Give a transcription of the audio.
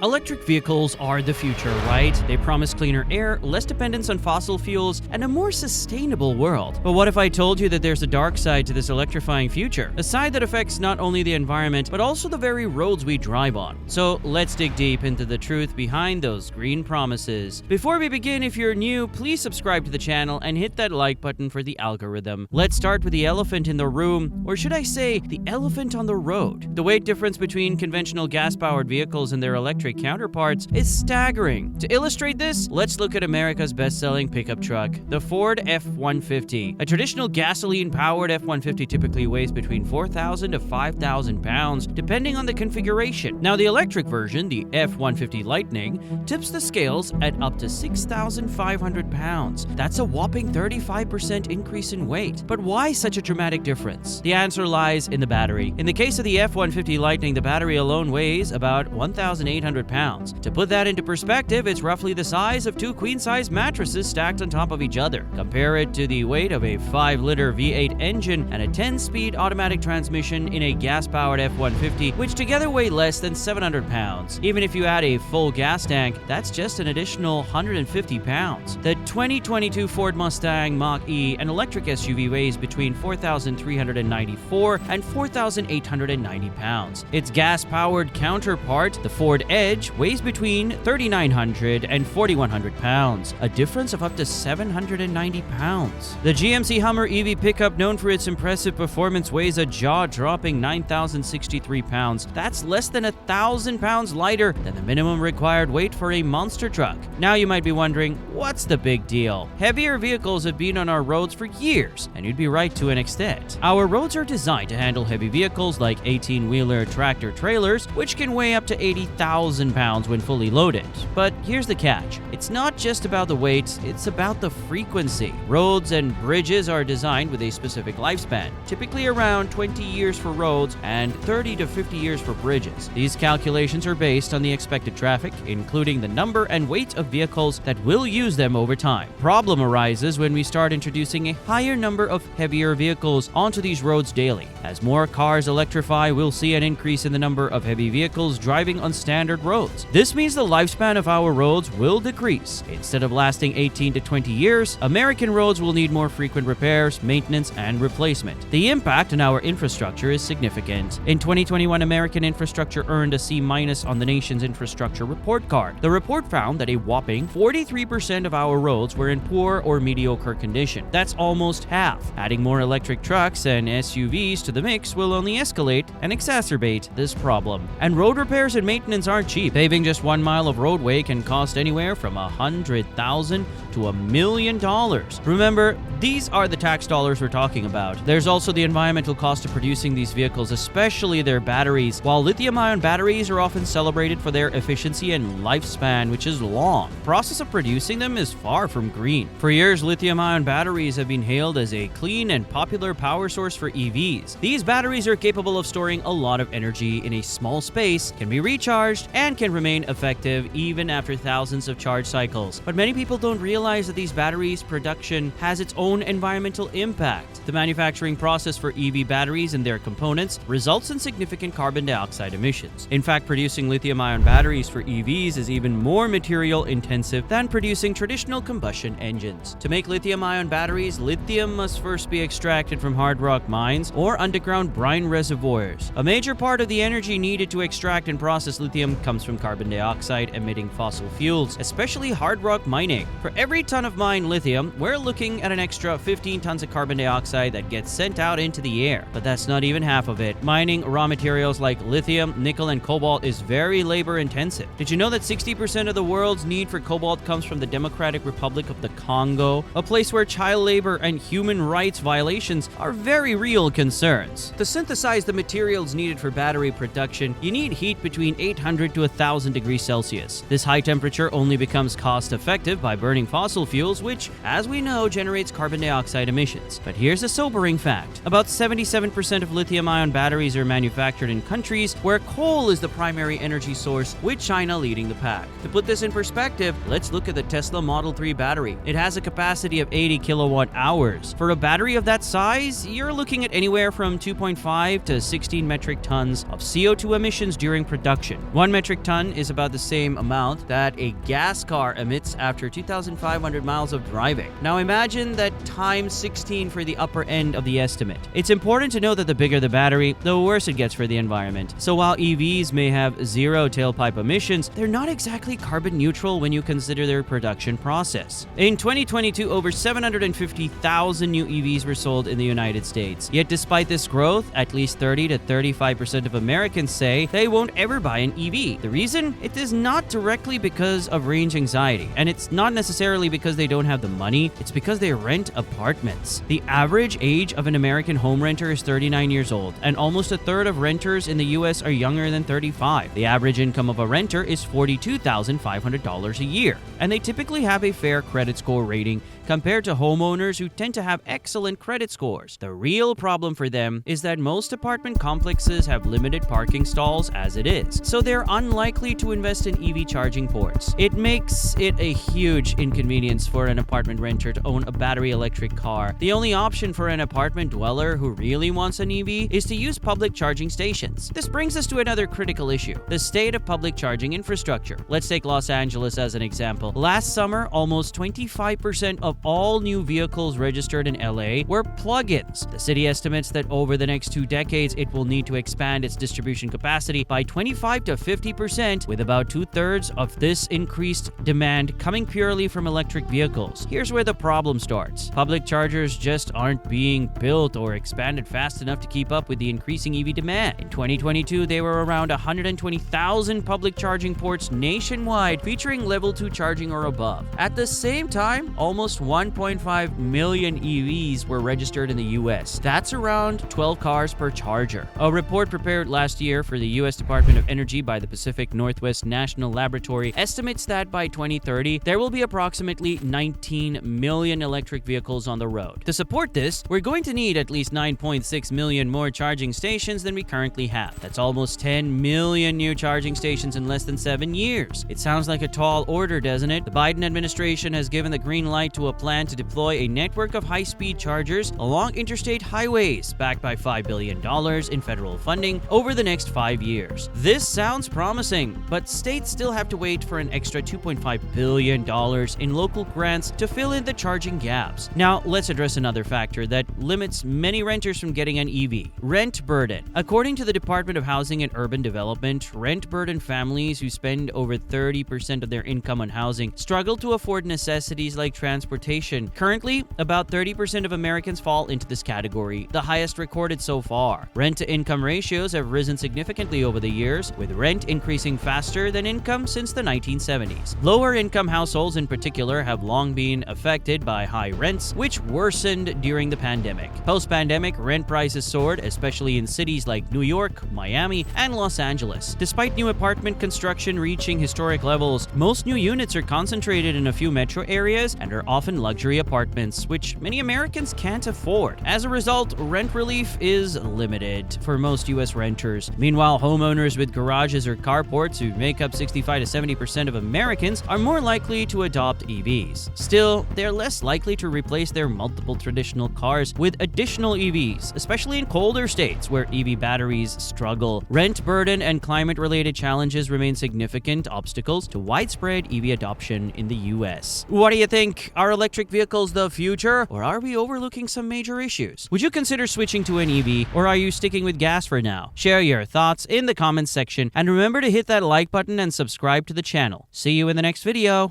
Electric vehicles are the future, right? They promise cleaner air, less dependence on fossil fuels, and a more sustainable world. But what if I told you that there's a dark side to this electrifying future? A side that affects not only the environment, but also the very roads we drive on. So let's dig deep into the truth behind those green promises. Before we begin, if you're new, please subscribe to the channel and hit that like button for the algorithm. Let's start with the elephant in the room, or should I say, the elephant on the road. The weight difference between conventional gas-powered vehicles and their electric counterparts is staggering. To illustrate this, let's look at America's best-selling pickup truck, the Ford F-150. A traditional gasoline-powered F-150 typically weighs between 4,000 to 5,000 pounds, depending on the configuration. Now, the electric version, the F-150 Lightning, tips the scales at up to 6,500 pounds. That's a whopping 35% increase in weight. But why such a dramatic difference? The answer lies in the battery. In the case of the F-150 Lightning, the battery alone weighs about 1,800 pounds. To put that into perspective, it's roughly the size of two queen-size mattresses stacked on top of each other. Compare it to the weight of a 5-liter V8 engine and a 10-speed automatic transmission in a gas-powered F-150, which together weigh less than 700 pounds. Even if you add a full gas tank, that's just an additional 150 pounds. The 2022 Ford Mustang Mach-E, an electric SUV, weighs between 4,394 and 4,890 pounds. Its gas-powered counterpart, the Ford Edge, weighs between 3,900 and 4,100 pounds, a difference of up to 790 pounds. The GMC Hummer EV pickup, known for its impressive performance, weighs a jaw-dropping 9,063 pounds. That's less than 1,000 pounds lighter than the minimum required weight for a monster truck. Now you might be wondering, what's the big deal? Heavier vehicles have been on our roads for years, and you'd be right to an extent. Our roads are designed to handle heavy vehicles like 18-wheeler tractor-trailers, which can weigh up to 80,000 pounds when fully loaded. But here's the catch. It's not just about the weight, it's about the frequency. Roads and bridges are designed with a specific lifespan, typically around 20 years for roads and 30 to 50 years for bridges. These calculations are based on the expected traffic, including the number and weight of vehicles that will use them over time. Problem arises when we start introducing a higher number of heavier vehicles onto these roads daily. As more cars electrify, we'll see an increase in the number of heavy vehicles driving on standard roads. This means the lifespan of our roads will decrease. Instead of lasting 18 to 20 years, American roads will need more frequent repairs, maintenance, and replacement. The impact on our infrastructure is significant. In 2021, American infrastructure earned a C- on the nation's infrastructure report card. The report found that a whopping 43% of our roads were in poor or mediocre condition. That's almost half. Adding more electric trucks and SUVs to the mix will only escalate and exacerbate this problem. And road repairs and maintenance aren't cheap. Paving just 1 mile of roadway can cost anywhere from $100,000 to $1 million. Remember, these are the tax dollars we're talking about. There's also the environmental cost of producing these vehicles, especially their batteries. While lithium-ion batteries are often celebrated for their efficiency and lifespan, which is long, the process of producing them is far from green. For years, lithium-ion batteries have been hailed as a clean and popular power source for EVs. These batteries are capable of storing a lot of energy in a small space, can be recharged, and can remain effective even after thousands of charge cycles. But many people don't realize that these batteries' production has its own environmental impact. The manufacturing process for EV batteries and their components results in significant carbon dioxide emissions. In fact, producing lithium-ion batteries for EVs is even more material intensive than producing traditional combustion engines. To make lithium-ion batteries, lithium must first be extracted from hard rock mines or underground brine reservoirs. A major part of the energy needed to extract and process lithium comes from carbon dioxide emitting fossil fuels, especially hard rock mining. For every ton of mined lithium, we're looking at an extra 15 tons of carbon dioxide that gets sent out into the air. But that's not even half of it. Mining raw materials like lithium, nickel, and cobalt is very labor-intensive. Did you know that 60% of the world's need for cobalt comes from the Democratic Republic of the Congo, a place where child labor and human rights violations are very real concerns? To synthesize the materials needed for battery production, you need heat between 800 to 1,000 degrees Celsius. This high temperature only becomes cost-effective by burning fossil fuels, which, as we know, generates carbon dioxide emissions. But here's a sobering fact. About 77% of lithium-ion batteries are manufactured in countries where coal is the primary energy source, with China leading the pack. To put this in perspective, let's look at the Tesla Model 3 battery. It has a capacity of 80 kilowatt hours. For a battery of that size, you're looking at anywhere from 2.5 to 16 metric tons of CO2 emissions during production. 1 metric metric ton is about the same amount that a gas car emits after 2,500 miles of driving. Now imagine that times 16 for the upper end of the estimate. It's important to know that the bigger the battery, the worse it gets for the environment. So while EVs may have zero tailpipe emissions, they're not exactly carbon neutral when you consider their production process. In 2022, over 750,000 new EVs were sold in the United States. Yet despite this growth, at least 30 to 35% of Americans say they won't ever buy an EV. The reason? It is not directly because of range anxiety, and it's not necessarily because they don't have the money, it's because they rent apartments. The average age of an American home renter is 39 years old, and almost a third of renters in the US are younger than 35. The average income of a renter is $42,500 a year, and they typically have a fair credit score rating compared to homeowners who tend to have excellent credit scores. The real problem for them is that most apartment complexes have limited parking stalls as it is, so they're unlikely to invest in EV charging ports. It makes it a huge inconvenience for an apartment renter to own a battery electric car. The only option for an apartment dweller who really wants an EV is to use public charging stations. This brings us to another critical issue: the state of public charging infrastructure. Let's take Los Angeles as an example. Last summer, almost 25% of all new vehicles registered in LA were plug-ins. The city estimates that over the next 2 decades, it will need to expand its distribution capacity by 25 to 50%, with about 2/3 of this increased demand coming purely from electric vehicles. Here's where the problem starts. Public chargers just aren't being built or expanded fast enough to keep up with the increasing EV demand. In 2022, there were around 120,000 public charging ports nationwide featuring level 2 charging or above. At the same time, almost 1.5 million EVs were registered in the US. That's around 12 cars per charger. A report prepared last year for the US Department of Energy by the Pacific Northwest National Laboratory estimates that by 2030, there will be approximately 19 million electric vehicles on the road. To support this, we're going to need at least 9.6 million more charging stations than we currently have. That's almost 10 million new charging stations in less than 7 years. It sounds like a tall order, doesn't it? The Biden administration has given the green light to a plan to deploy a network of high-speed chargers along interstate highways, backed by $5 billion in federal funding over the next 5 years. This sounds promising, but states still have to wait for an extra $2.5 billion in local grants to fill in the charging gaps. Now, let's address another factor that limits many renters from getting an EV: rent burden. According to the Department of Housing and Urban Development, rent burden families who spend over 30% of their income on housing struggle to afford necessities like transportation. Currently, about 30% of Americans fall into this category, the highest recorded so far. Rent-to-income ratios have risen significantly over the years, with rent increasing faster than income since the 1970s. Lower-income households in particular have long been affected by high rents, which worsened during the pandemic. Post-pandemic, rent prices soared, especially in cities like New York, Miami, and Los Angeles. Despite new apartment construction reaching historic levels, most new units are concentrated in a few metro areas and are often luxury apartments, which many Americans can't afford. As a result, rent relief is limited for most U.S. renters. Meanwhile, homeowners with garages or carports, who make up 65 to 70% of Americans, are more likely to adopt EVs. Still, they're less likely to replace their multiple traditional cars with additional EVs, especially in colder states where EV batteries struggle. Rent burden and climate-related challenges remain significant obstacles to widespread EV adoption in the U.S. What do you think? Are electric vehicles the future, or are we overlooking some major issues? Would you consider switching to an EV, or are you sticking with gas for now? Share your thoughts in the comments section, and remember to hit that like button and subscribe to the channel. See you in the next video.